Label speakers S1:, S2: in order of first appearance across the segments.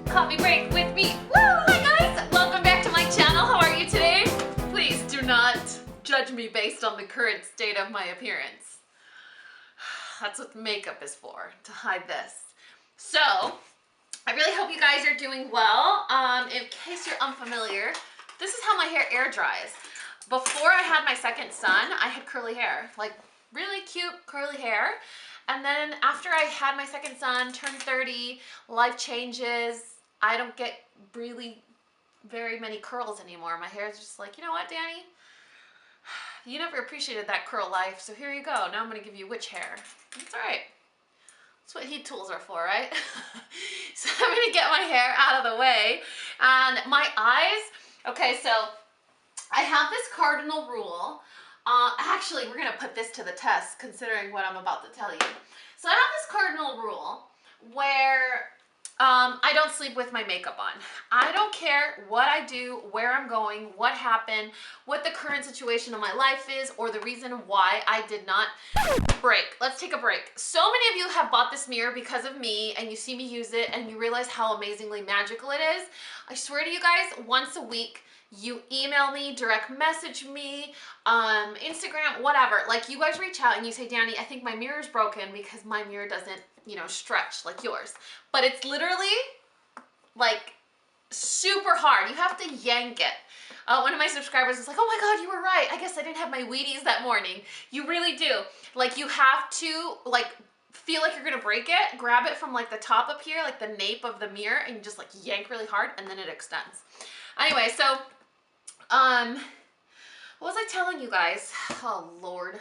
S1: Coffee break with me. Woo! Hi guys! Welcome back to my channel. How are you today? Please do not judge me based on the current state of my appearance. That's what makeup is for, to hide this. So, I really hope you guys are doing well. In case you're unfamiliar, this is how my hair air dries. Before I had my second son, I had curly hair, like really cute curly hair. And then after I had my second son, turned 30, life changes. I don't get really very many curls anymore. My hair is just like, you know what, Dani? You never appreciated that curl life, so here you go. Now I'm gonna give you witch hair. It's all right. That's what heat tools are for, right? So I'm gonna get my hair out of the way. And my eyes, okay, so I have this cardinal rule. Actually, we're gonna put this to the test considering what I'm about to tell you. So I have this cardinal rule where I don't sleep with my makeup on. I don't care what I do, where I'm going, what happened, what the current situation of my life is, or the reason why I did not break. Let's take a break. So many of you have bought this mirror because of me, and you see me use it, and you realize how amazingly magical it is. I swear to you guys, once a week, you email me, direct message me, Instagram, whatever. Like, you guys reach out and you say, Dani, I think my mirror is broken because my mirror doesn't, you know, stretch like yours. But it's literally like super hard. You have to yank it. One of my subscribers was like, oh my God, you were right. I guess I didn't have my Wheaties that morning. You really do. Like, you have to like feel like you're gonna break it, grab it from like the top up here, like the nape of the mirror, and you just like yank really hard and then it extends. Anyway, so what was I telling you guys? Oh Lord.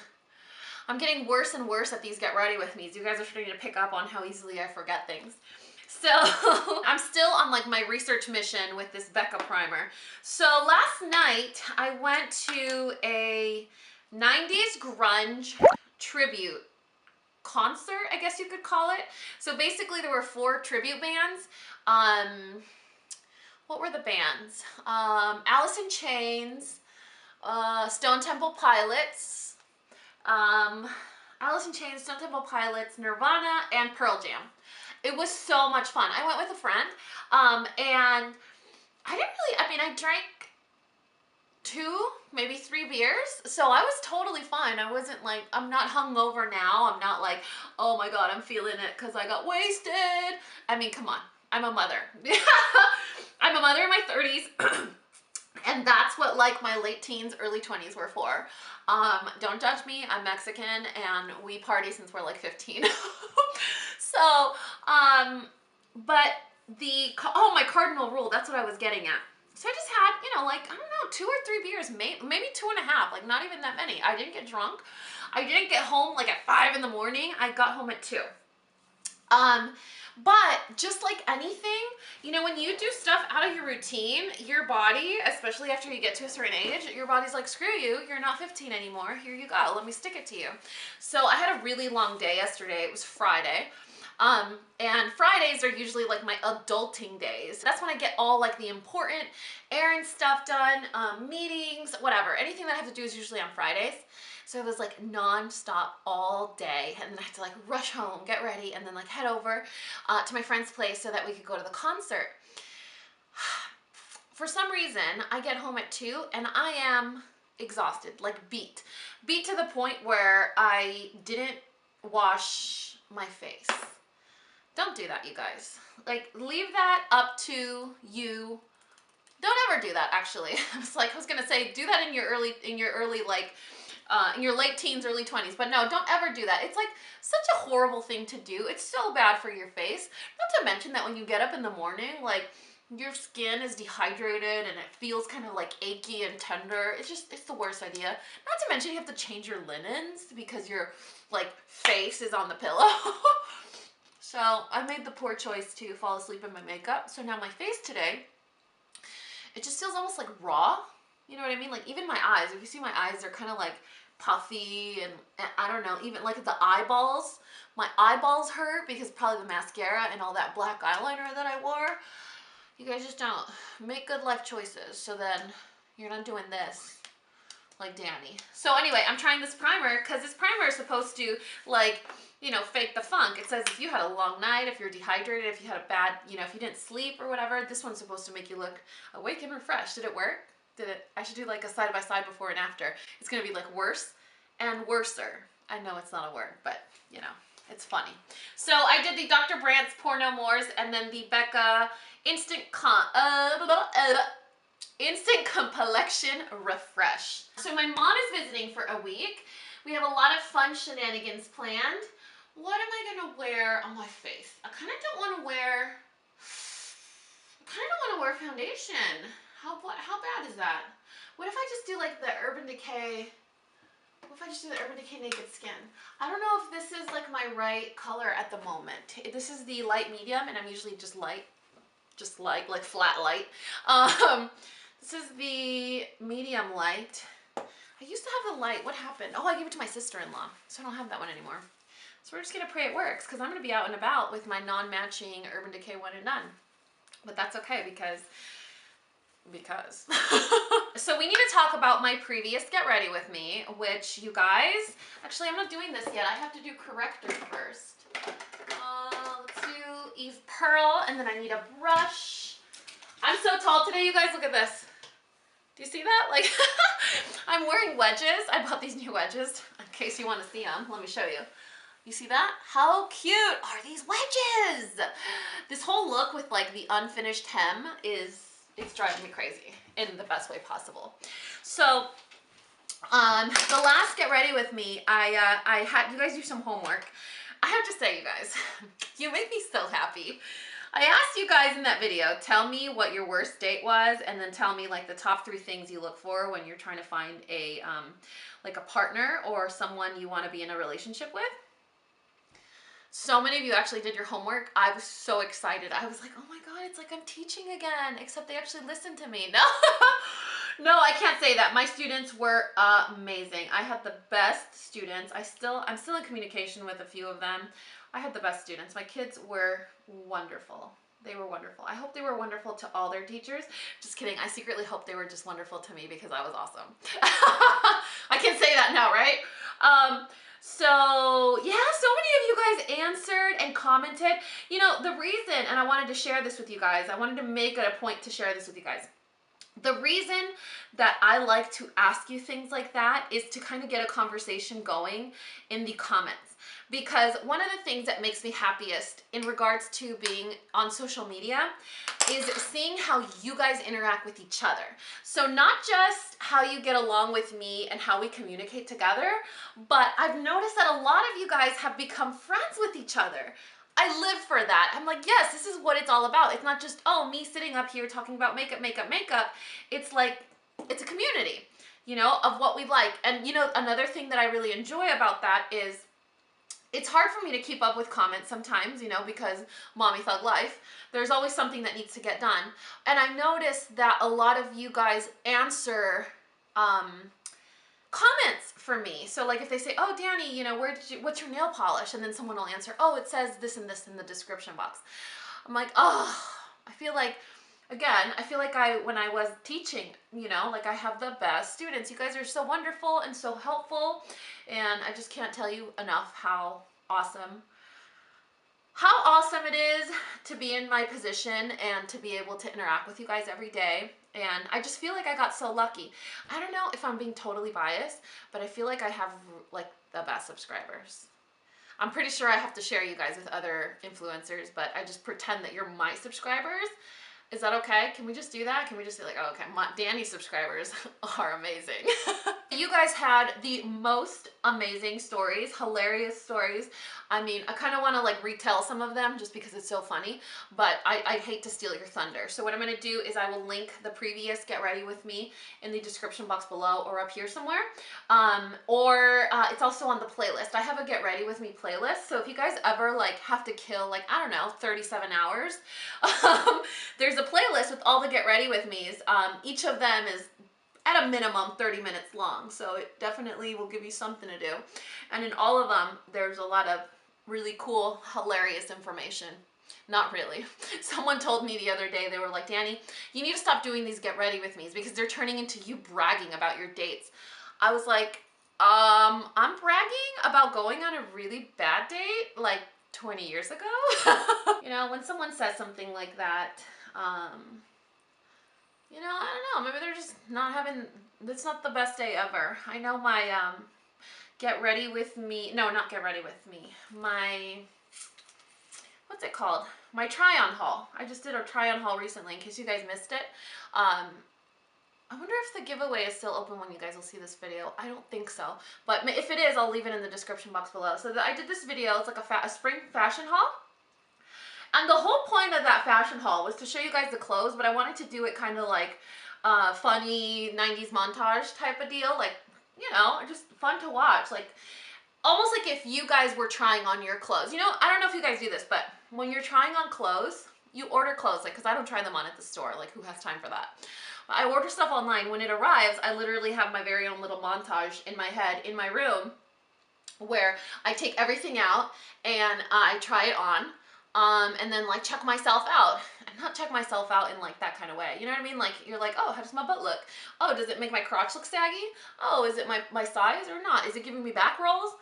S1: I'm getting worse and worse at these get ready with me's. You guys are starting to pick up on how easily I forget things. So I'm still on like my research mission with this BECCA primer. So last night I went to a 90s grunge tribute concert, I guess you could call it. So basically there were 4 tribute bands. What were the bands? Alice in Chains, Stone Temple Pilots, Alice in Chains, Stone Temple Pilots, Nirvana, and Pearl Jam. It was so much fun. I went with a friend, and I didn't really, I mean, I drank 2, maybe 3 beers, so I was totally fine. I wasn't like, I'm not hungover now. I'm not like, oh my God, I'm feeling it because I got wasted. I mean, come on. I'm a mother. I'm a mother in my 30s. And that's what like my late teens, early 20s were for. Don't judge me, I'm Mexican and we party since we're like 15. So, but my cardinal rule, that's what I was getting at. So I just had, you know, like, I don't know, 2 or 3 beers, maybe 2.5, like not even that many. I didn't get drunk. I didn't get home like at 5 in the morning. I got home at 2. But just like anything, you know, when you do stuff out of your routine, your body, especially after you get to a certain age, your body's like, screw you, you're not 15 anymore. Here you go. Let me stick it to you. So I had a really long day yesterday. It was Friday. And Fridays are usually like my adulting days. That's when I get all like the important errand stuff done, meetings, whatever. Anything that I have to do is usually on Fridays. So it was like non-stop all day, and then I had to like rush home, get ready, and then like head over to my friend's place so that we could go to the concert. For some reason, I get home at 2 and I am exhausted, like beat to the point where I didn't wash my face. Don't do that, you guys. Like, leave that up to you. Don't ever do that, actually. I was gonna say, do that in your early like, in your late teens, early 20s, but no, don't ever do that. It's like such a horrible thing to do. It's so bad for your face. Not to mention that when you get up in the morning, like your skin is dehydrated and it feels kind of like achy and tender. It's the worst idea. Not to mention you have to change your linens because your like face is on the pillow. So I made the poor choice to fall asleep in my makeup. So now my face today, it just feels almost like raw. You know what I mean? Like even my eyes, if you see my eyes, they're kind of like puffy and I don't know, even like the eyeballs. My eyeballs hurt because probably the mascara and all that black eyeliner that I wore. You guys just don't make good life choices, so then you're not doing this. like Dani. So anyway, I'm trying this primer because this primer is supposed to, like, you know, fake the funk. It says if you had a long night, if you're dehydrated, if you had a bad, you know, if you didn't sleep or whatever, this one's supposed to make you look awake and refreshed. Did it work? Did it? I should do like a side-by-side before and after. It's gonna be like worse and worser. I know it's not a word, but you know, it's funny. So I did the Dr. Brandt's Pour No Mores and then the BECCA Instant Complexion Refresh. So my mom is visiting for a week. We have a lot of fun shenanigans planned. What am I gonna wear on my face? I kind of don't want to wear foundation. How bad is that? What if I just do like the Urban Decay? What if I just do the Urban Decay Naked Skin? I don't know if this is like my right color at the moment. This is the light medium, and I'm usually just light, just like flat light. This is the medium light. I used to have the light. What happened? Oh, I gave it to my sister-in-law, so I don't have that one anymore. So we're just gonna pray it works, because I'm gonna be out and about with my non-matching Urban Decay One and Done. But that's okay, because. So we need to talk about my previous Get Ready With Me, which you guys, actually I'm not doing this yet. I have to do corrector first. Let's do Eve Pearl, and then I need a brush. I'm so tall today, you guys. Look at this. Do you see that? Like, I'm wearing wedges. I bought these new wedges in case you want to see them. Let me show you. You see that? How cute are these wedges? This whole look with like the unfinished hem it's driving me crazy in the best way possible. So, the last Get Ready With Me, I had you guys do some homework. I have to say, you guys, you make me so happy. I asked you guys in that video, tell me what your worst date was, and then tell me like the top 3 things you look for when you're trying to find a like a partner or someone you want to be in a relationship with. So many of you actually did your homework. I was so excited. I was like, oh my God, it's like I'm teaching again, except they actually listened to me. No, no, I can't say that. My students were amazing. I had the best students. I'm still in communication with a few of them. I had the best students. My kids were wonderful. They were wonderful. I hope they were wonderful to all their teachers. Just kidding. I secretly hope they were just wonderful to me because I was awesome. I can say that now, right? So yeah, so many of you guys answered and commented. You know, the reason, and I wanted to share this with you guys, I wanted to make it a point to share this with you guys. The reason that I like to ask you things like that is to kind of get a conversation going in the comments. Because one of the things that makes me happiest in regards to being on social media is seeing how you guys interact with each other. So not just how you get along with me and how we communicate together, but I've noticed that a lot of you guys have become friends with each other. I live for that. I'm like, yes, this is what it's all about. It's not just, oh, me sitting up here talking about makeup, makeup, makeup. It's like, it's a community, you know, of what we like. And you know, another thing that I really enjoy about that is it's hard for me to keep up with comments sometimes, you know, because mommy thug life. There's always something that needs to get done. And I noticed that a lot of you guys answer comments for me. So like if they say, oh, Dani, you know, what's your nail polish? And then someone will answer, oh, it says this and this in the description box. I'm like, oh, I feel like, again, I feel like when I was teaching, you know, like I have the best students. You guys are so wonderful and so helpful. And I just can't tell you enough how awesome it is to be in my position and to be able to interact with you guys every day. And I just feel like I got so lucky. I don't know if I'm being totally biased, but I feel like I have like the best subscribers. I'm pretty sure I have to share you guys with other influencers, but I just pretend that you're my subscribers. Is that okay? Can we just do that? Can we just say like, oh, okay, Dani's subscribers are amazing. You guys had the most amazing stories, hilarious stories. I mean, I kind of want to like retell some of them just because it's so funny, but I hate to steal your thunder. So what I'm going to do is I will link the previous Get Ready With Me in the description box below or up here somewhere. It's also on the playlist. I have a Get Ready With Me playlist. So if you guys ever like have to kill like, I don't know, 37 hours, there's a playlist with all the Get Ready With Me's. Each of them is at a minimum 30 minutes long, so it definitely will give you something to do. And in all of them, there's a lot of really cool, hilarious information. Not really. Someone told me the other day, they were like, Dani, you need to stop doing these Get Ready With Me's because they're turning into you bragging about your dates. I was like, I'm bragging about going on a really bad date like 20 years ago. You know, when someone says something like that, you know, I don't know, maybe they're just not having, it's not the best day ever. I know my, get ready with me, no, not get ready with me, my, what's it called? My try-on haul. I just did a try-on haul recently in case you guys missed it. I wonder if the giveaway is still open when you guys will see this video. I don't think so, but if it is, I'll leave it in the description box below. So I did this video, it's like a spring fashion haul. And the whole point of that fashion haul was to show you guys the clothes, but I wanted to do it kind of like funny 90s montage type of deal. Like, you know, just fun to watch. Like, almost like if you guys were trying on your clothes. You know, I don't know if you guys do this, but when you're trying on clothes, you order clothes, like, because I don't try them on at the store. Like, who has time for that? I order stuff online. When it arrives, I literally have my very own little montage in my head, in my room, where I take everything out and I try it on. And then like check myself out, and not check myself out in like that kind of way. You know what I mean? Like, you're like, oh, how does my butt look? Oh, does it make my crotch look saggy? Oh, is it my size or not? Is it giving me back rolls?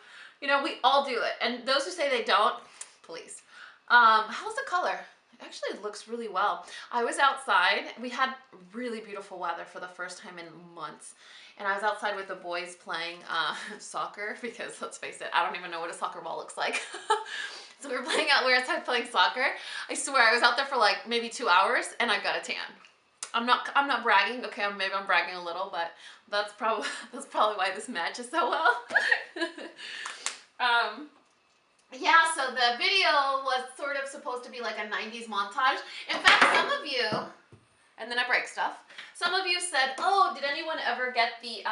S1: You know, we all do it. And those who say they don't, please. How's the color? It actually looks really well. I was outside. We had really beautiful weather for the first time in months. And I was outside with the boys playing soccer because, let's face it, I don't even know what a soccer ball looks like. So we were playing out, we were outside playing soccer. I swear I was out there for like maybe 2 hours and I got a tan. I'm not bragging. Okay, maybe I'm bragging a little, but that's probably why this matches so well. Yeah, so the video was sort of supposed to be like a 90s montage. In fact, some of you, and then I break stuff, some of you said, oh, did anyone ever get the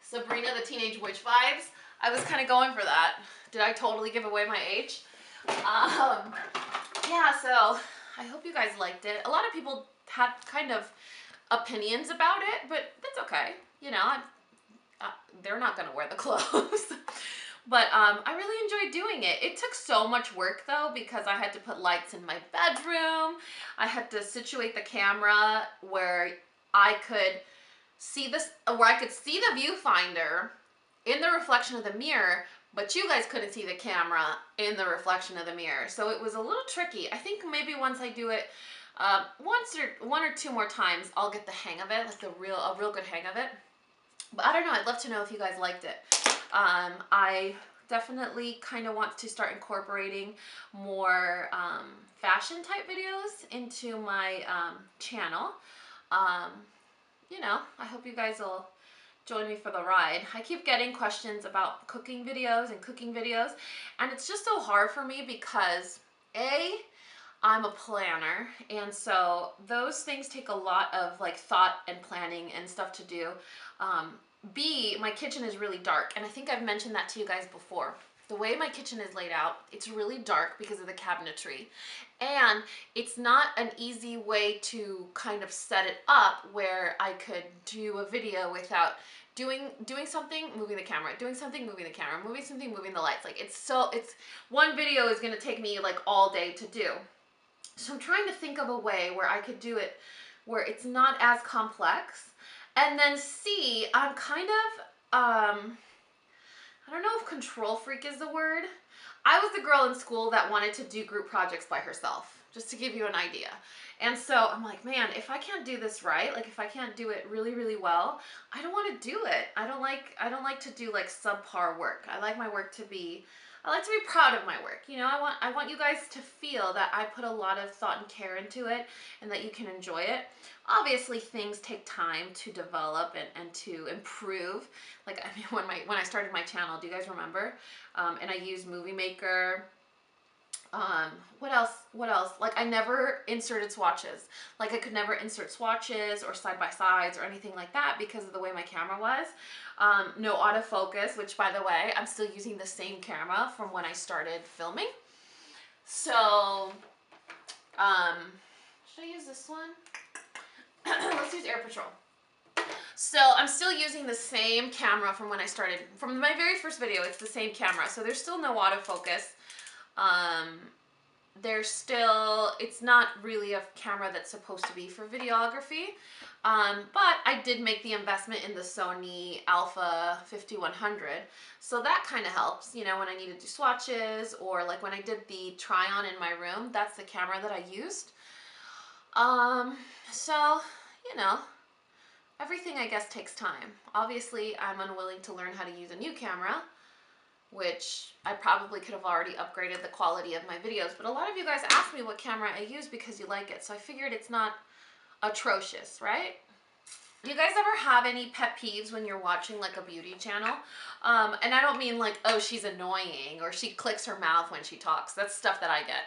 S1: Sabrina the Teenage Witch vibes? I was kind of going for that. Did I totally give away my age? Yeah, so I hope you guys liked it. A lot of people had kind of opinions about it, but that's okay. You know, they're not going to wear the clothes. But I really enjoyed doing it. It took so much work though, because I had to put lights in my bedroom. I had to situate the camera where I could see this, where I could see the viewfinder in the reflection of the mirror, but you guys couldn't see the camera in the reflection of the mirror. So it was a little tricky. I think maybe once I do it one or two more times, I'll get the hang of it, like a real good hang of it. But I don't know, I'd love to know if you guys liked it. I definitely kind of want to start incorporating more fashion type videos into my channel. You know, I hope you guys will join me for the ride. I keep getting questions about cooking videos, and it's just so hard for me because I'm a planner, and so those things take a lot of like thought and planning and stuff to do. B, my kitchen is really dark, and I think I've mentioned that to you guys before. The way my kitchen is laid out, it's really dark because of the cabinetry, and it's not an easy way to kind of set it up where I could do a video without doing something, moving the camera, doing something, moving the camera, moving something, moving the lights. Like, it's one video is going to take me like all day to do. So I'm trying to think of a way where I could do it where it's not as complex. And then C, I'm kind of, I don't know if control freak is the word. I was the girl in school that wanted to do group projects by herself, just to give you an idea. And so I'm like, man, if I can't do this right, like if I can't do it really, really well, I don't want to do it. I don't like to do like subpar work. I like my work to be, I like to be proud of my work. You know, I want you guys to feel that I put a lot of thought and care into it and that you can enjoy it. Obviously, things take time to develop and to improve. Like, I mean, when I started my channel, do you guys remember? And I used Movie Maker. What else? Like, I never inserted swatches. Like, I could never insert swatches or side-by-sides or anything like that because of the way my camera was. No autofocus, which, by the way, I'm still using the same camera from when I started filming. So, should I use this one? Let's use Air Patrol. So I'm still using the same camera from when I started. From my very first video, it's the same camera. So there's still no autofocus. there's still, it's not really a camera that's supposed to be for videography. But I did make the investment in the Sony Alpha 5100. So that kind of helps, you know, when I need to do swatches, or like when I did the try on in my room, that's the camera that I used. So, you know, everything I guess takes time. Obviously, I'm unwilling to learn how to use a new camera, which I probably could have already upgraded the quality of my videos, but a lot of you guys ask me what camera I use because you like it, so I figured it's not atrocious, right? Do you guys ever have any pet peeves when you're watching like a beauty channel? And I don't mean like, oh, she's annoying or she clicks her mouth when she talks. That's stuff that I get.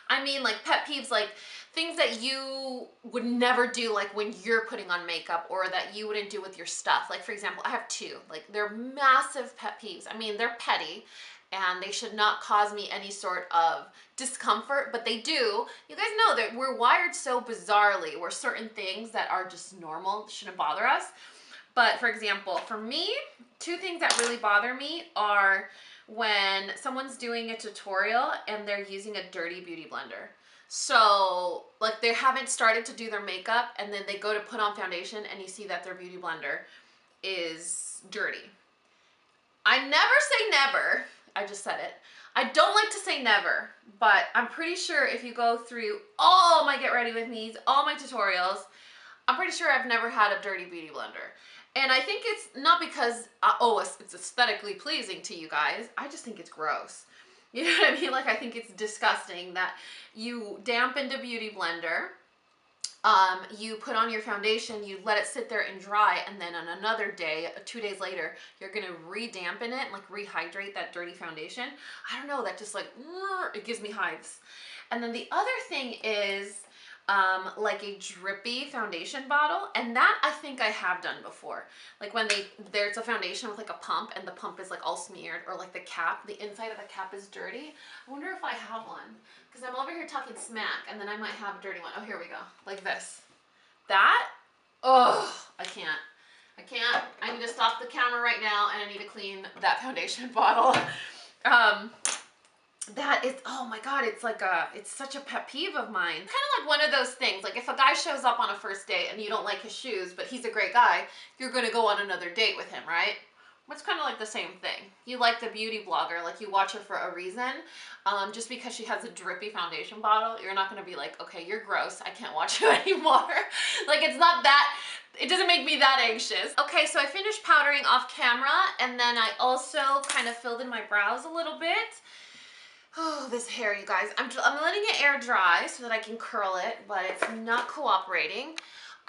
S1: I mean like pet peeves, like things that you would never do, like when you're putting on makeup, or that you wouldn't do with your stuff. Like for example, I have two, like they're massive pet peeves. I mean, they're petty and they should not cause me any sort of discomfort, but they do. You guys know that we're wired so bizarrely where certain things that are just normal shouldn't bother us. But for example, for me, two things that really bother me are when someone's doing a tutorial and they're using a dirty beauty blender. So like they haven't started to do their makeup and then they go to put on foundation and you see that their beauty blender is dirty. I never say never. I just said it. I don't like to say never, but I'm pretty sure if you go through all my Get Ready With Me's, all my tutorials, I'm pretty sure I've never had a dirty beauty blender. And I think it's not because, it's aesthetically pleasing to you guys. I just think it's gross. You know what I mean? Like, I think it's disgusting that you dampened a beauty blender, you put on your foundation, you let it sit there and dry, and then on another day, 2 days later, you're gonna re-dampen it, like rehydrate that dirty foundation. I don't know, that just like, it gives me hives. And then the other thing is like a drippy foundation bottle, and that I think I have done before. Like when there's a foundation with like a pump and the pump is like all smeared, or like the cap, the inside of the cap is dirty. I wonder if I have one, because I'm over here talking smack and then I might have a dirty one. Oh, here we go, like this. That, oh, I can't. I need to stop the camera right now and I need to clean that foundation bottle. That is, oh my God, it's like it's such a pet peeve of mine. Kind of like one of those things, like if a guy shows up on a first date and you don't like his shoes, but he's a great guy, you're gonna go on another date with him, right? It's kind of like the same thing. You like the beauty blogger, like you watch her for a reason. Just because she has a drippy foundation bottle, you're not gonna be like, okay, you're gross, I can't watch you anymore. Like it's not that, it doesn't make me that anxious. Okay, so I finished powdering off camera, and then I also kind of filled in my brows a little bit. Oh, this hair, you guys. I'm letting it air dry so that I can curl it, but it's not cooperating.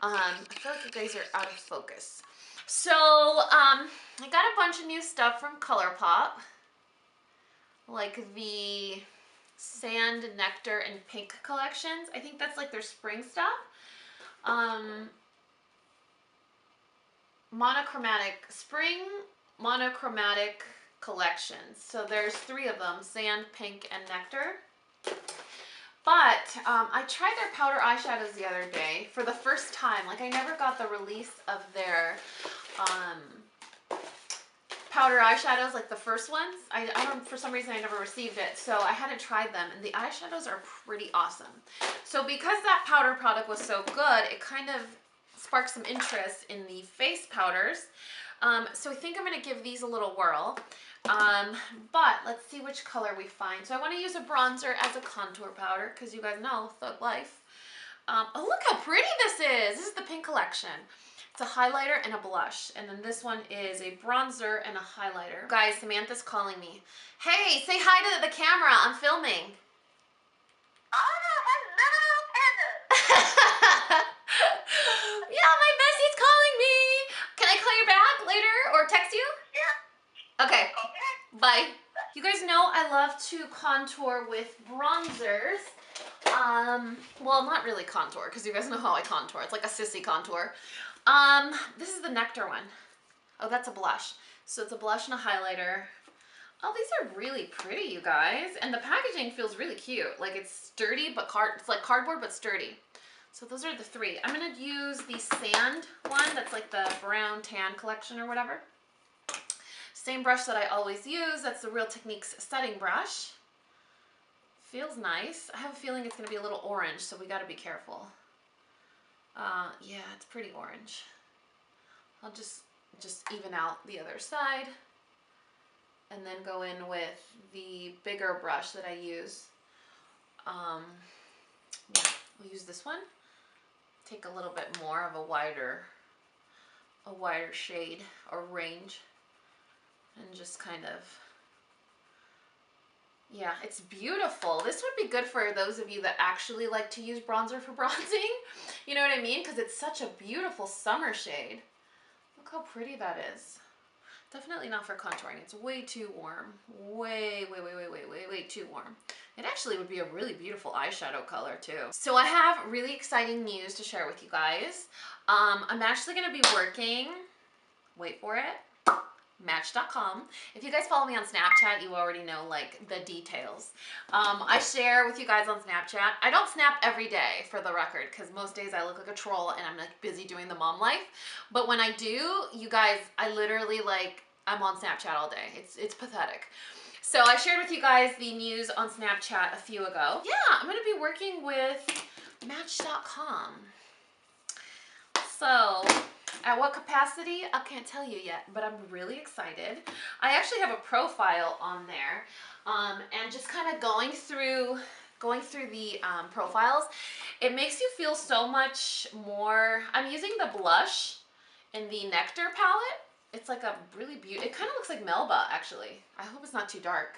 S1: I feel like you guys are out of focus. So, I got a bunch of new stuff from ColourPop, like the Sand, Nectar, and Pink collections. I think that's like their spring stuff. Spring monochromatic collections. So there's 3 of them, Sand, Pink, and Nectar. But I tried their powder eyeshadows the other day for the first time. Like I never got the release of their powder eyeshadows, like the first ones. I don't, for some reason I never received it, so I hadn't tried them, and the eyeshadows are pretty awesome. So because that powder product was so good, it kind of sparked some interest in the face powders. So I think I'm going to give these a little whirl. But let's see which color we find. So I want to use a bronzer as a contour powder, because you guys know, thug life. Oh, look how pretty this is. This is the Pink collection. It's a highlighter and a blush. And then this one is a bronzer and a highlighter. Guys, Samantha's calling me. Hey, say hi to the camera. I'm filming.
S2: Oh, hello, pandas.
S1: Yeah, my bestie's calling me. Can I call you back later or text you?
S2: Yeah.
S1: Okay.
S2: Okay.
S1: Bye. You guys know I love to contour with bronzers. Well, not really contour, because you guys know how I contour. It's like a sissy contour. This is the Nectar one. Oh, that's a blush. So it's a blush and a highlighter. Oh, these are really pretty, you guys. And the packaging feels really cute. Like it's sturdy, but it's like cardboard, but sturdy. So those are the 3. I'm gonna use the Sand one. That's like the brown tan collection or whatever. Same brush that I always use. That's the Real Techniques setting brush. feels nice. I have a feeling it's gonna be a little orange, so we gotta be careful. Yeah, it's pretty orange. I'll just even out the other side and then go in with the bigger brush that I use. Yeah, we'll use this one. Take a little bit more of a wider shade or range and just kind of, yeah, it's beautiful. This would be good for those of you that actually like to use bronzer for bronzing. You know what I mean? Because it's such a beautiful summer shade. Look how pretty that is. Definitely not for contouring. It's way too warm. Way too warm. It actually would be a really beautiful eyeshadow color too. So I have really exciting news to share with you guys. I'm actually going to be working, wait for it, Match.com. If you guys follow me on Snapchat, you already know like the details. I share with you guys on Snapchat. I don't snap every day, for the record, because most days I look like a troll and I'm like busy doing the mom life. But when I do, you guys, I literally like, I'm on Snapchat all day. It's pathetic. So I shared with you guys the news on Snapchat a few ago. Yeah, I'm gonna be working with Match.com. So at what capacity, I can't tell you yet, but I'm really excited. I actually have a profile on there, and just kind of going through the profiles, it makes you feel so much more. I'm using the blush in the Nectar palette. It's like a really beautiful, it kind of looks like Melba actually. I hope it's not too dark.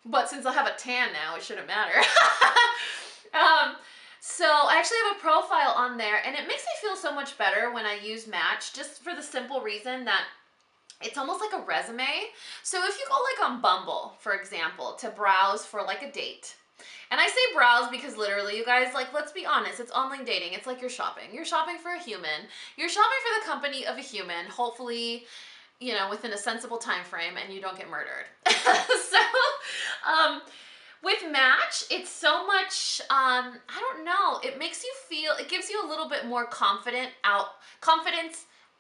S1: But since I have a tan now, it shouldn't matter. So I actually have a profile on there, and it makes me feel so much better when I use Match, just for the simple reason that it's almost like a resume. So if you go like on Bumble, for example, to browse for like a date, and I say browse because literally, you guys, like, let's be honest, it's online dating. It's like you're shopping. You're shopping for a human. You're shopping for the company of a human, hopefully, you know, within a sensible time frame, and you don't get murdered. So, with Match, it's so much, I don't know, it makes you feel, it gives you a little bit more confidence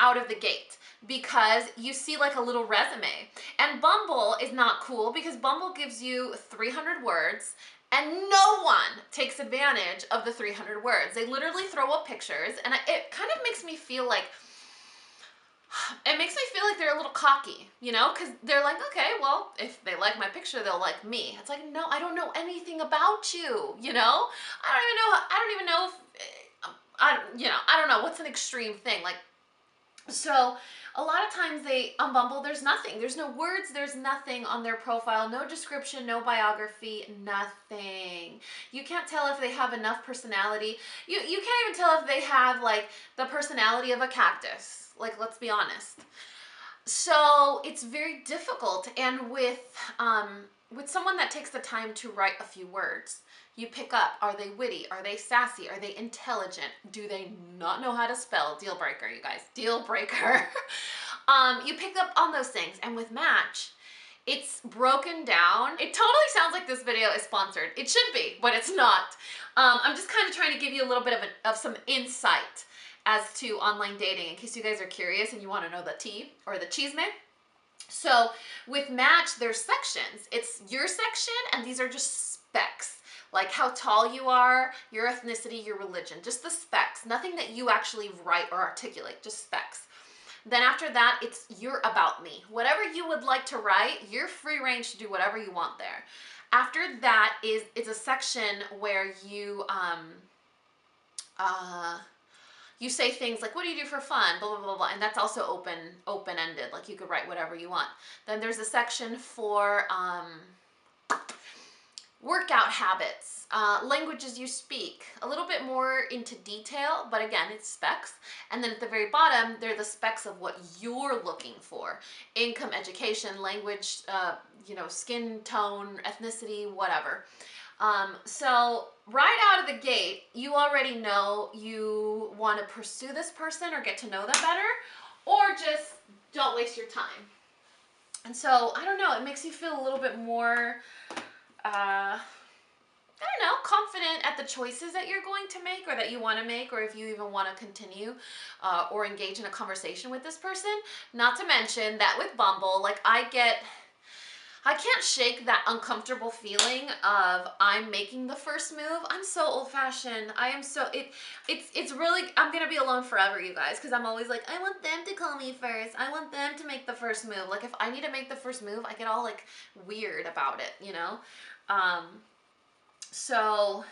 S1: out of the gate, because you see like a little resume. And Bumble is not cool because Bumble gives you 300 words, and no one takes advantage of the 300 words. They literally throw up pictures, and it kind of makes me feel like, they're a little cocky, you know, because they're like, okay, well, if they like my picture, they'll like me. It's like, no, I don't know anything about you, you know? I don't even know if, I don't know, what's an extreme thing? Like, so a lot of times on Bumble, there's nothing. There's no words, there's nothing on their profile, no description, no biography, nothing. You can't tell if they have enough personality. You can't even tell if they have like the personality of a cactus. Like, let's be honest. So it's very difficult. And with someone that takes the time to write a few words, you pick up, are they witty? Are they sassy? Are they intelligent? Do they not know how to spell? Deal breaker, you guys, deal breaker. You pick up on those things. And with Match, it's broken down. It totally sounds like this video is sponsored. It should be, but it's not. I'm just kind of trying to give you a little bit of some insight as to online dating, in case you guys are curious and you want to know the tea or the CHISME. So with Match, there's sections. It's your section, and these are just specs, like how tall you are, your ethnicity, your religion, just the specs, nothing that you actually write or articulate, just specs. Then after that, it's your about me. Whatever you would like to write, you're free range to do whatever you want there. After that is a section where you say things like, what do you do for fun, blah, blah, blah, blah, and that's also open-ended, like you could write whatever you want. Then there's a section for workout habits, languages you speak, a little bit more into detail, but again, it's specs. And then at the very bottom, they're the specs of what you're looking for: income, education, language, skin tone, ethnicity, whatever. So right out of the gate, you already know you want to pursue this person or get to know them better, or just don't waste your time. And so, I don't know, it makes you feel a little bit more, confident at the choices that you're going to make, or that you want to make, or if you even want to continue or engage in a conversation with this person. Not to mention that with Bumble, like I I can't shake that uncomfortable feeling of I'm making the first move. I'm so old-fashioned. I am so, it's really, I'm gonna be alone forever, you guys, because I'm always like, I want them to call me first. I want them to make the first move. Like if I need to make the first move, I get all like weird about it, you know? So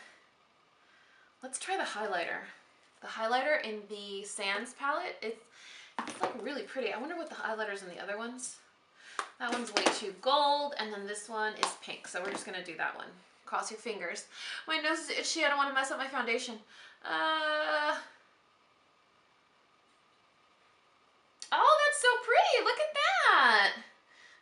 S1: let's try the highlighter. The highlighter in the Sands palette, it's like really pretty. I wonder what the highlighter's in the other ones. That one's way too gold, and then this one is pink, so we're just gonna do that one. Cross your fingers. My nose is itchy, I don't wanna mess up my foundation. Oh, that's so pretty, look at that.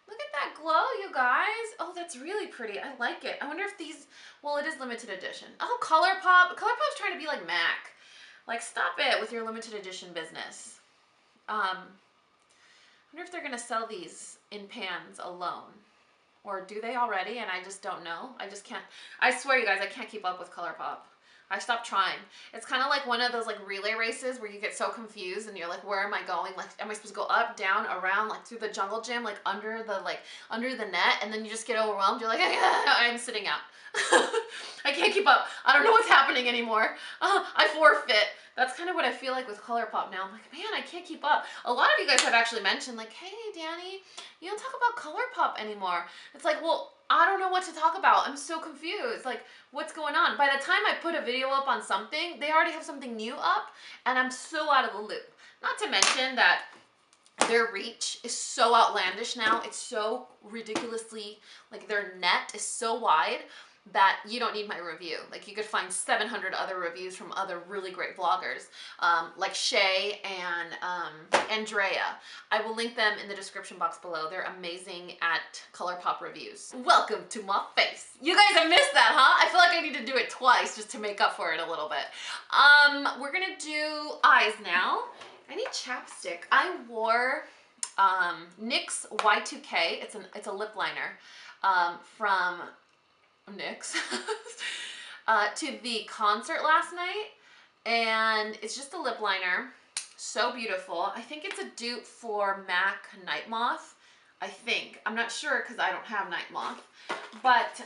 S1: Look at that glow, you guys. Oh, that's really pretty, I like it. I wonder if these, well, it is limited edition. Oh, ColourPop. ColourPop's trying to be like MAC. Like, stop it with your limited edition business. I wonder if they're gonna sell these in pans alone, or do they already and I just don't know. I just can't, I swear you guys, I can't keep up with ColourPop. I stopped trying. It's kind of like one of those like relay races where you get so confused and you're like, where am I going? Like, am I supposed to go up, down, around, like through the jungle gym, like under the net, and then you just get overwhelmed. You're like, I'm sitting out. I can't keep up. I don't know what's happening anymore. I forfeit. That's kind of what I feel like with ColourPop now. I'm like, man, I can't keep up. A lot of you guys have actually mentioned like, hey, Dani, you don't talk about ColourPop anymore. It's like, well, I don't know what to talk about. I'm so confused. Like, what's going on? By the time I put a video up on something, they already have something new up, and I'm so out of the loop. Not to mention that their reach is so outlandish now. It's so ridiculously, like their net is so wide that you don't need my review. Like you could find 700 other reviews from other really great vloggers, like Shay and Andrea. I will link them in the description box below. They're amazing at ColourPop reviews. Welcome to my face. You guys have missed that, huh? I feel like I need to do it twice just to make up for it a little bit. We're gonna do eyes now. I need chapstick. I wore NYX Y2K. It's a lip liner from NYX to the concert last night, and it's just a lip liner, so beautiful. I think it's a dupe for MAC Night Moth. I think, I'm not sure because I don't have Night Moth, but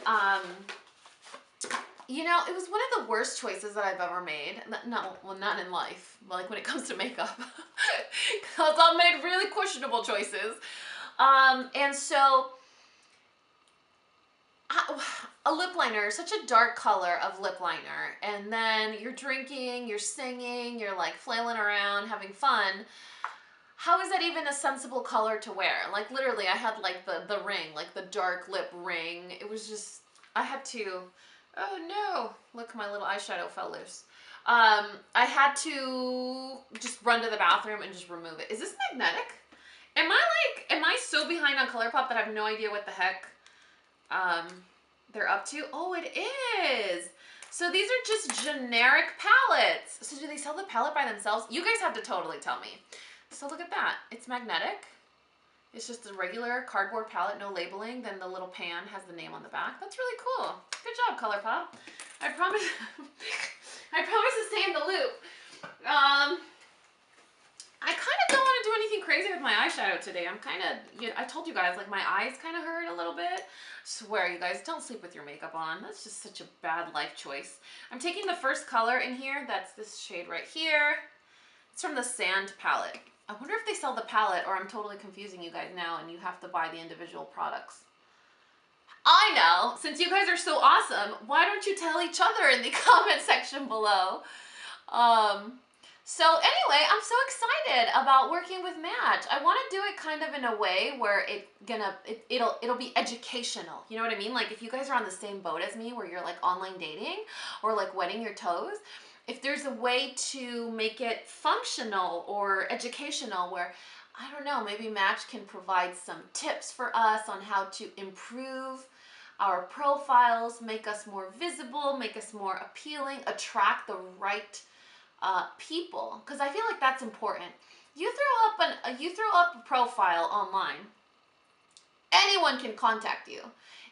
S1: you know, it was one of the worst choices that I've ever made. No, well, not in life, like when it comes to makeup, because I've made really questionable choices, and so a lip liner, such a dark color of lip liner, and then you're drinking, you're singing, you're like flailing around, having fun. How is that even a sensible color to wear? Like literally, I had like the ring, like the dark lip ring. It was just, I had to, oh no, look, my little eyeshadow fell loose. I had to just run to the bathroom and just remove it. Is this magnetic? Am I so behind on ColourPop that I have no idea what the heck they're up to? Oh, it is. So these are just generic palettes. So do they sell the palette by themselves? You guys have to totally tell me. So look at that. It's magnetic. It's just a regular cardboard palette, no labeling. Then the little pan has the name on the back. That's really cool. Good job, ColourPop. I promise I promise to stay in the loop. I kind of don't want to do anything crazy with my eyeshadow today. I'm kind of, you know, I told you guys, like my eyes kind of hurt a little bit. Swear, you guys, don't sleep with your makeup on. That's just such a bad life choice. I'm taking the first color in here. That's this shade right here. It's from the Sand palette. I wonder if they sell the palette, or I'm totally confusing you guys now and you have to buy the individual products. I know, since you guys are so awesome, why don't you tell each other in the comment section below? So anyway, I'm so excited about working with Match. I want to do it kind of in a way where it'll be educational. You know what I mean? Like if you guys are on the same boat as me, where you're like online dating or like wetting your toes, if there's a way to make it functional or educational where, I don't know, maybe Match can provide some tips for us on how to improve our profiles, make us more visible, make us more appealing, attract the right people, because I feel like that's important. You throw up a profile online, anyone can contact you.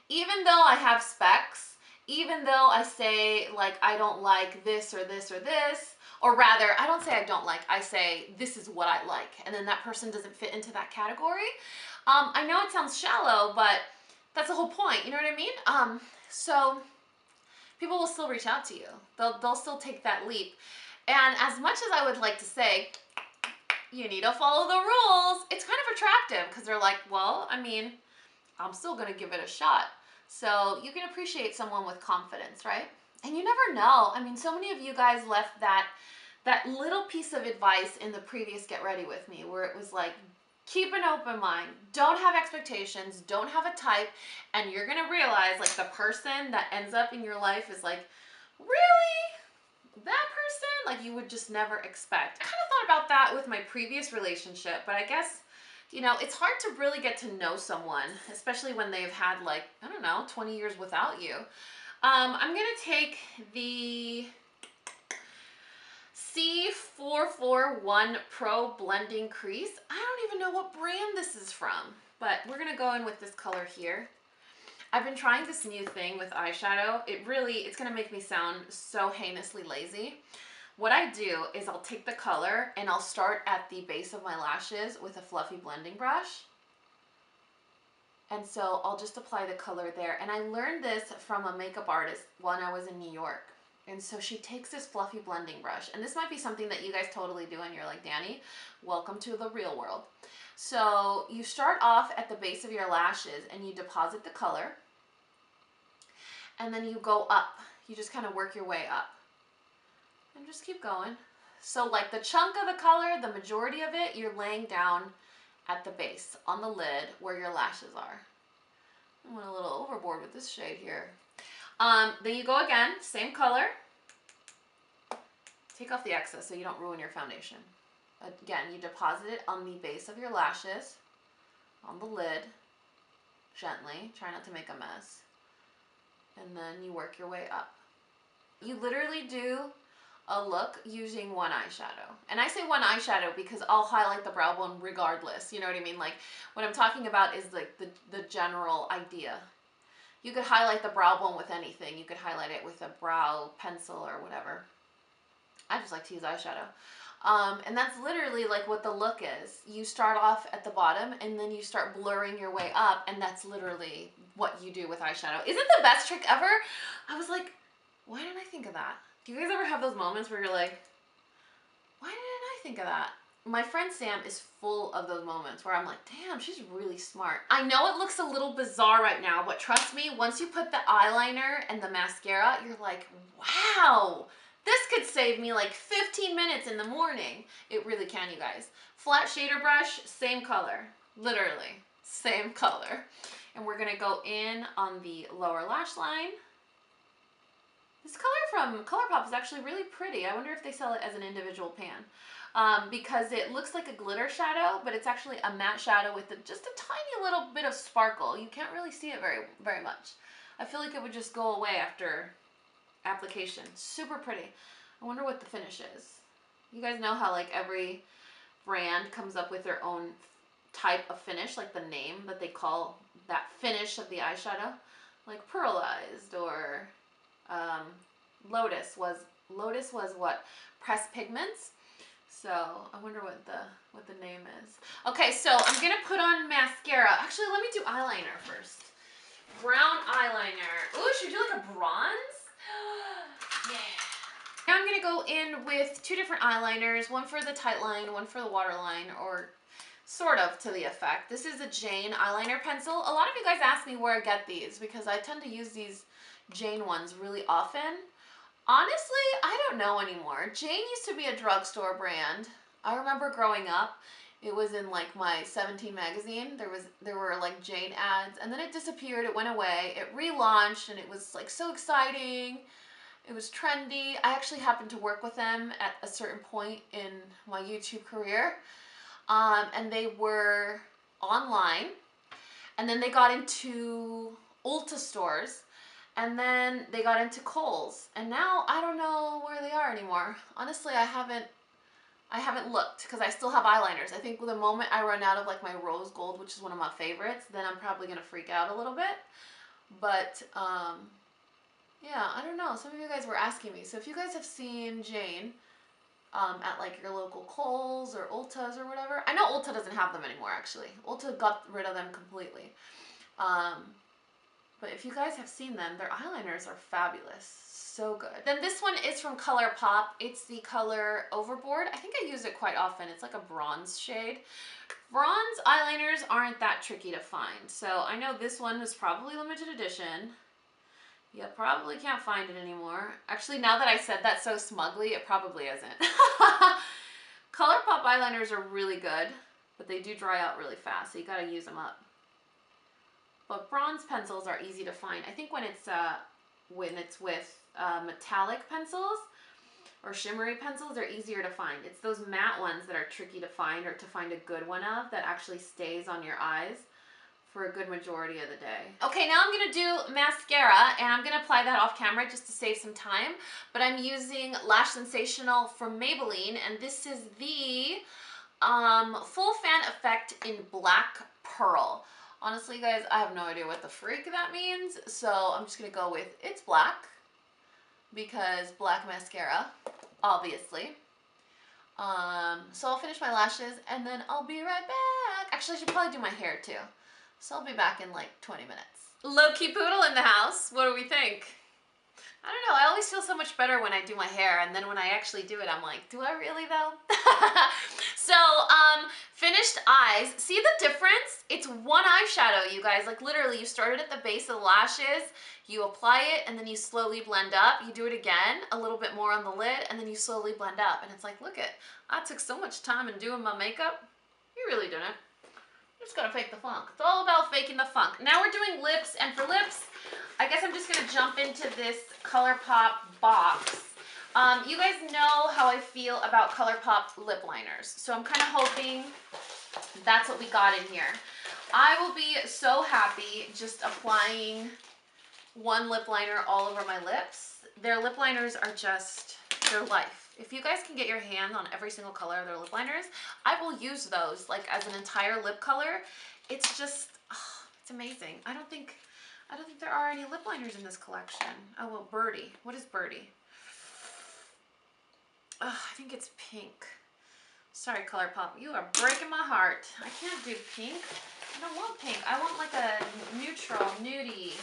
S1: Even though I have specs, even though I say like I don't like this or this or this, or rather I don't say I don't like, I say this is what I like, and then that person doesn't fit into that category. I know it sounds shallow, but that's the whole point. You know what I mean? So people will still reach out to you. They'll still take that leap. And as much as I would like to say, you need to follow the rules, it's kind of attractive because they're like, well, I mean, I'm still going to give it a shot. So you can appreciate someone with confidence, right? And you never know. I mean, so many of you guys left that little piece of advice in the previous Get Ready With Me where it was like, keep an open mind, don't have expectations, don't have a type, and you're going to realize like the person that ends up in your life is like, really? That person? Like you would just never expect. I kind of thought about that with my previous relationship, but I guess, you know, it's hard to really get to know someone, especially when they've had like, I don't know, 20 years without you. I'm going to take the C441 Pro Blending Crease. I don't even know what brand this is from, but we're going to go in with this color here. I've been trying this new thing with eyeshadow. It's going to make me sound so heinously lazy. What I do is I'll take the color and I'll start at the base of my lashes with a fluffy blending brush. And so I'll just apply the color there. And I learned this from a makeup artist when I was in New York. And so she takes this fluffy blending brush. And this might be something that you guys totally do and you're like, Dani, welcome to the real world. So you start off at the base of your lashes and you deposit the color. And then you go up. You just kind of work your way up. And just keep going. So like the chunk of the color, the majority of it, you're laying down at the base, on the lid, where your lashes are. I went a little overboard with this shade here. Then you go again, same color. Take off the excess so you don't ruin your foundation. Again, you deposit it on the base of your lashes, on the lid, gently. Try not to make a mess. And then you work your way up. You literally do a look using one eyeshadow. And I say one eyeshadow because I'll highlight the brow bone regardless. You know what I mean? Like what I'm talking about is like the general idea. You could highlight the brow bone with anything. You could highlight it with a brow pencil or whatever. I just like to use eyeshadow. And that's literally like what the look is. You start off at the bottom and then you start blurring your way up, and that's literally what you do with eyeshadow. Isn't the best trick ever? I was like, why didn't I think of that? Do you guys ever have those moments where you're like, why didn't I think of that? My friend Sam is full of those moments where I'm like, damn, she's really smart. I know it looks a little bizarre right now, but trust me, once you put the eyeliner and the mascara, you're like, wow, this could save me like 15 minutes in the morning. It really can, you guys. Flat shader brush, same color, literally, same color. And we're gonna go in on the lower lash line. This color from ColourPop is actually really pretty. I wonder if they sell it as an individual pan. Because it looks like a glitter shadow, but it's actually a matte shadow with just a tiny little bit of sparkle. You can't really see it very much. I feel like it would just go away after application. Super pretty. I wonder what the finish is. You guys know how like every brand comes up with their own type of finish, like the name that they call that finish of the eyeshadow, like pearlized or Lotus was what? Pressed pigments. So I wonder what the name is. Okay, so I'm gonna put on mascara. Actually, let me do eyeliner first. Brown eyeliner. Ooh, should we do like a bronze? Yeah. Now I'm gonna go in with two different eyeliners, one for the tight line, one for the waterline, or sort of to the effect. This is a Jane eyeliner pencil. A lot of you guys ask me where I get these because I tend to use these Jane ones really often. Honestly, I don't know anymore. Jane used to be a drugstore brand. I remember growing up, it was in like my 17 magazine. There were like Jane ads, and then it disappeared. It went away. It relaunched, and it was like so exciting. It was trendy. I actually happened to work with them at a certain point in my YouTube career, and they were online, and then they got into Ulta stores. And then they got into Kohl's, and now I don't know where they are anymore. Honestly, I haven't looked because I still have eyeliners. I think the moment I run out of like my rose gold, which is one of my favorites, then I'm probably gonna freak out a little bit. But yeah, I don't know. Some of you guys were asking me, so if you guys have seen Jane at like your local Kohl's or Ulta's or whatever, I know Ulta doesn't have them anymore. Actually, Ulta got rid of them completely. But if you guys have seen them, their eyeliners are fabulous. So good. Then this one is from ColourPop. It's the color Overboard. I think I use it quite often. It's like a bronze shade. Bronze eyeliners aren't that tricky to find. So I know this one was probably limited edition. You probably can't find it anymore. Actually, now that I said that so smugly, it probably isn't. ColourPop eyeliners are really good, but they do dry out really fast, so you gotta use them up. But bronze pencils are easy to find. I think when it's with metallic pencils or shimmery pencils, they're easier to find. It's those matte ones that are tricky to find, or to find a good one of that actually stays on your eyes for a good majority of the day. Okay, now I'm gonna do mascara, and I'm gonna apply that off camera just to save some time, but I'm using Lash Sensational from Maybelline, and this is the Full Fan Effect in Black Pearl. Honestly, guys, I have no idea what the freak that means, so I'm just gonna go with it's black, because black mascara, obviously. So I'll finish my lashes, and then I'll be right back. Actually, I should probably do my hair too. So I'll be back in like 20 minutes. Low-key poodle in the house. What do we think? I don't know. I always feel so much better when I do my hair, and then when I actually do it, I'm like, do I really though? So, finished eyes. See the difference? It's one eyeshadow, you guys. Like literally, you started at the base of the lashes, you apply it, and then you slowly blend up. You do it again, a little bit more on the lid, and then you slowly blend up. And it's like, look it, I took so much time in doing my makeup. You really didn't. Just gotta fake the funk. It's all about faking the funk. Now we're doing lips, and for lips, I guess I'm just gonna jump into this ColourPop box. You guys know how I feel about ColourPop lip liners, so I'm kind of hoping that's what we got in here. I will be so happy just applying one lip liner all over my lips. Their lip liners are just, they're life. If you guys can get your hands on every single color of their lip liners, I will use those like as an entire lip color. It's just, oh, it's amazing. I don't think there are any lip liners in this collection. Oh, well, Birdie. What is Birdie? Oh, I think it's pink. Sorry, ColourPop. You are breaking my heart. I can't do pink. I don't want pink. I want like a neutral, nudie,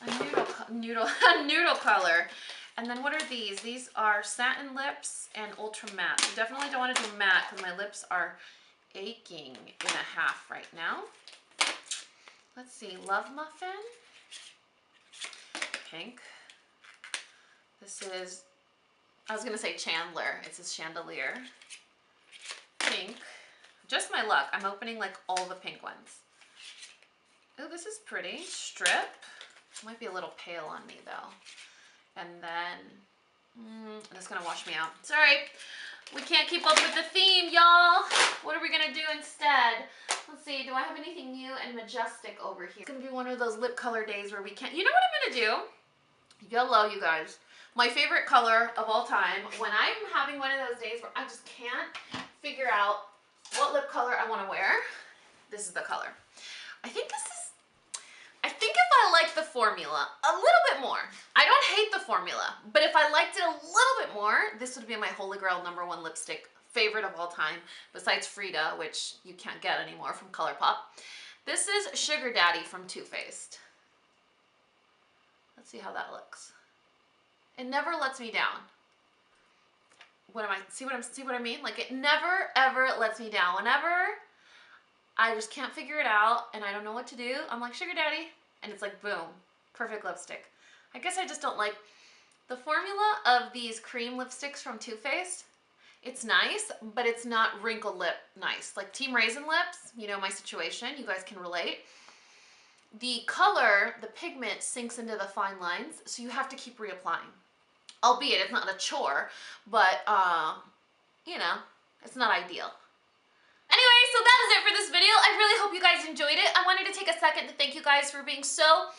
S1: a noodle color. And then what are these? These are satin lips and ultra matte. You definitely don't want to do matte because my lips are aching in a half right now. Let's see, Love Muffin, pink. This is, I was gonna say Chandler, it's a chandelier. Pink, just my luck, I'm opening like all the pink ones. Oh, this is pretty, Strip. Might be a little pale on me though. And then, that's gonna wash me out. Sorry, we can't keep up with the theme, y'all. What are we gonna do instead? Let's see, do I have anything new and majestic over here? It's gonna be one of those lip color days where we can't, you know what I'm gonna do? Yellow, you guys. My favorite color of all time. When I'm having one of those days where I just can't figure out what lip color I wanna wear, this is the color. I think if I like the formula a little bit more, I don't hate the formula, but if I liked it a little bit more, this would be my holy grail #1 lipstick favorite of all time, besides Frida, which you can't get anymore from ColourPop. This is Sugar Daddy from Too Faced. Let's see how that looks. It never lets me down. See what I mean? Like it never ever lets me down. Whenever I just can't figure it out and I don't know what to do, I'm like, Sugar Daddy, and it's like, boom, perfect lipstick. I guess I just don't like the formula of these cream lipsticks from Too Faced. It's nice, but it's not wrinkle lip nice. Like Team Raisin Lips, you know my situation, you guys can relate. The color, the pigment sinks into the fine lines, so you have to keep reapplying. Albeit it's not a chore, but you know, it's not ideal. Anyway, so that is it for this video. I really hope you guys enjoyed it. I wanted to take a second to thank you guys for being so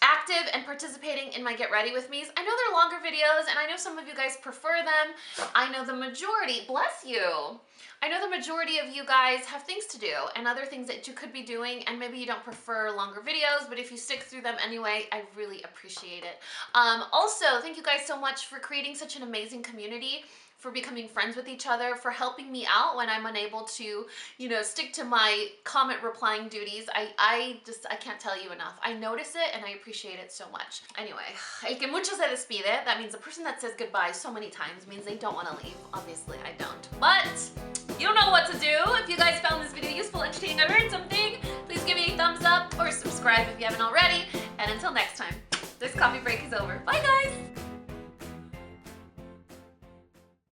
S1: active and participating in my Get Ready With Me's. I know they're longer videos, and I know some of you guys prefer them. I know the majority, bless you. I know the majority of you guys have things to do and other things that you could be doing, and maybe you don't prefer longer videos, but if you stick through them anyway, I really appreciate it. Also, thank you guys so much for creating such an amazing community for becoming friends with each other, for helping me out when I'm unable to, you know, stick to my comment replying duties. I can't tell you enough. I notice it and I appreciate it so much. Anyway, el que mucho se despide, that means the person that says goodbye so many times means they don't want to leave. Obviously, I don't. But you don't know what to do. If you guys found this video useful, entertaining, or learned something, please give me a thumbs up or subscribe if you haven't already. And until next time, this coffee break is over. Bye, guys!